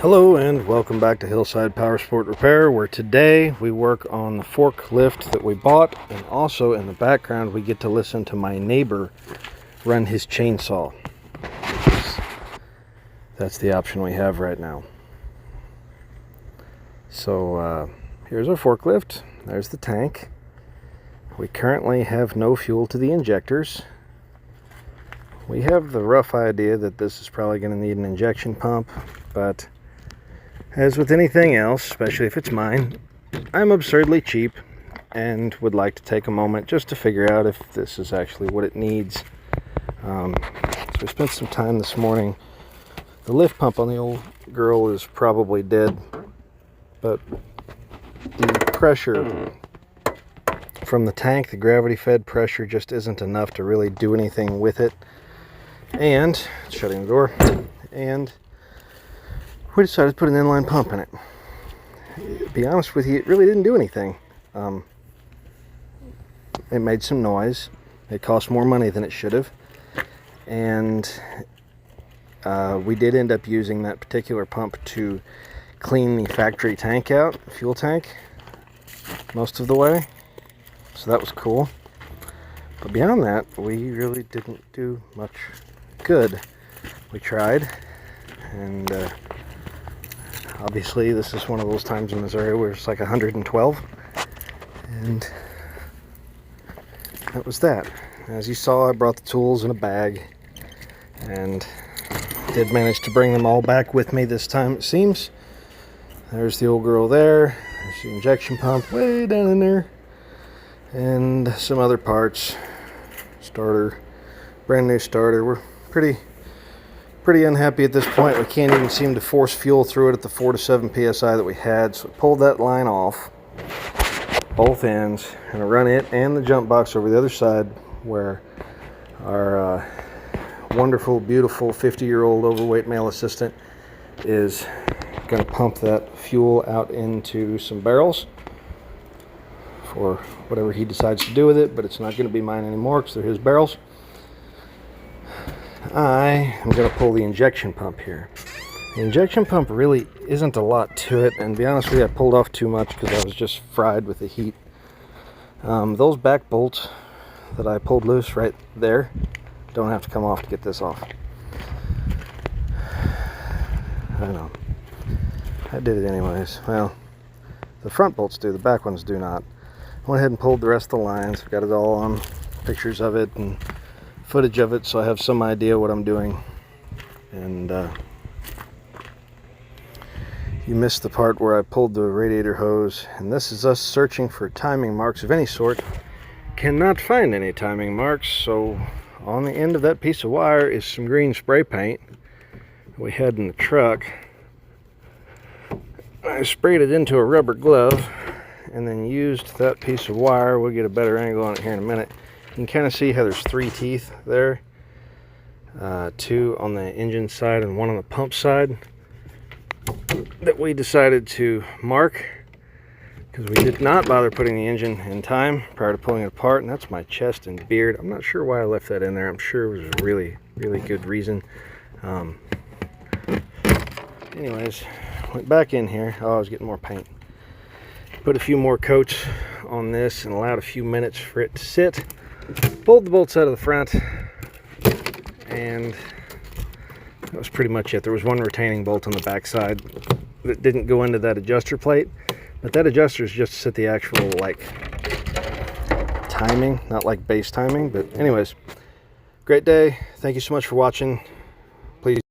Hello and welcome back to Hillside Power Sport Repair, where today we work on the forklift that we bought, and also in the background we get to listen to my neighbor run his chainsaw. That's the option we have right now. So here's our forklift. There's the tank. We currently have no fuel to the injectors. We have the rough idea that this is probably going to need an injection pump, but as with anything else, especially if it's mine, I'm absurdly cheap and would like to take a moment just to figure out if this is actually what it needs. So we spent some time this morning. The lift pump on the old girl is probably dead, but the pressure from the tank, the gravity fed pressure, just isn't enough to really do anything with it. And shutting the door, and we decided to put an inline pump in it. To be honest with you, it really didn't do anything. It made some noise. It cost more money than it should have. And we did end up using that particular pump to clean the factory tank out, the fuel tank, most of the way. So that was cool. But beyond that, we really didn't do much good. We tried, and obviously this is one of those times in Missouri where it's like 112, and that was that. As you saw, I brought the tools in a bag and did manage to bring them all back with me this time, it seems. There's the old girl there, there's the injection pump way down in there, and some other parts. Starter, brand new starter. We're pretty unhappy at this point. We can't even seem to force fuel through it at the 4 to 7 psi that we had, so we pulled that line off, both ends, and run it and the jump box over the other side where our wonderful, beautiful 50-year-old overweight male assistant is going to pump that fuel out into some barrels for whatever he decides to do with it, but it's not going to be mine anymore because they're his barrels. I am going to pull the injection pump here. The injection pump really isn't a lot to it, and to be honest with you, I pulled off too much because I was just fried with the heat. Those back bolts that I pulled loose right there don't have to come off to get this off. I know. I did it anyways. Well, the front bolts do, the back ones do not. I went ahead and pulled the rest of the lines. Got it all on pictures of it and footage of it, so I have some idea what I'm doing. And you missed the part where I pulled the radiator hose, and this is us searching for timing marks of any sort. Cannot find any timing marks, so on the end of that piece of wire is some green spray paint we had in the truck. I sprayed it into a rubber glove and then used that piece of wire. We'll get a better angle on it here in a minute. You can kind of see how there's 3 teeth there, 2 on the engine side and 1 on the pump side, that we decided to mark because we did not bother putting the engine in time prior to pulling it apart. And that's my chest and beard. I'm not sure why I left that in there. I'm sure it was a really good reason. Anyways, went back in here. Oh, I was getting more paint. Put a few more coats on this and allowed a few minutes for it to sit. Pulled the bolts out of the front, and that was pretty much it. There was 1 retaining bolt on the back side that didn't go into that adjuster plate, but that adjuster is just to set the actual like timing, not like base timing. But anyways, great day. Thank you so much for watching. Please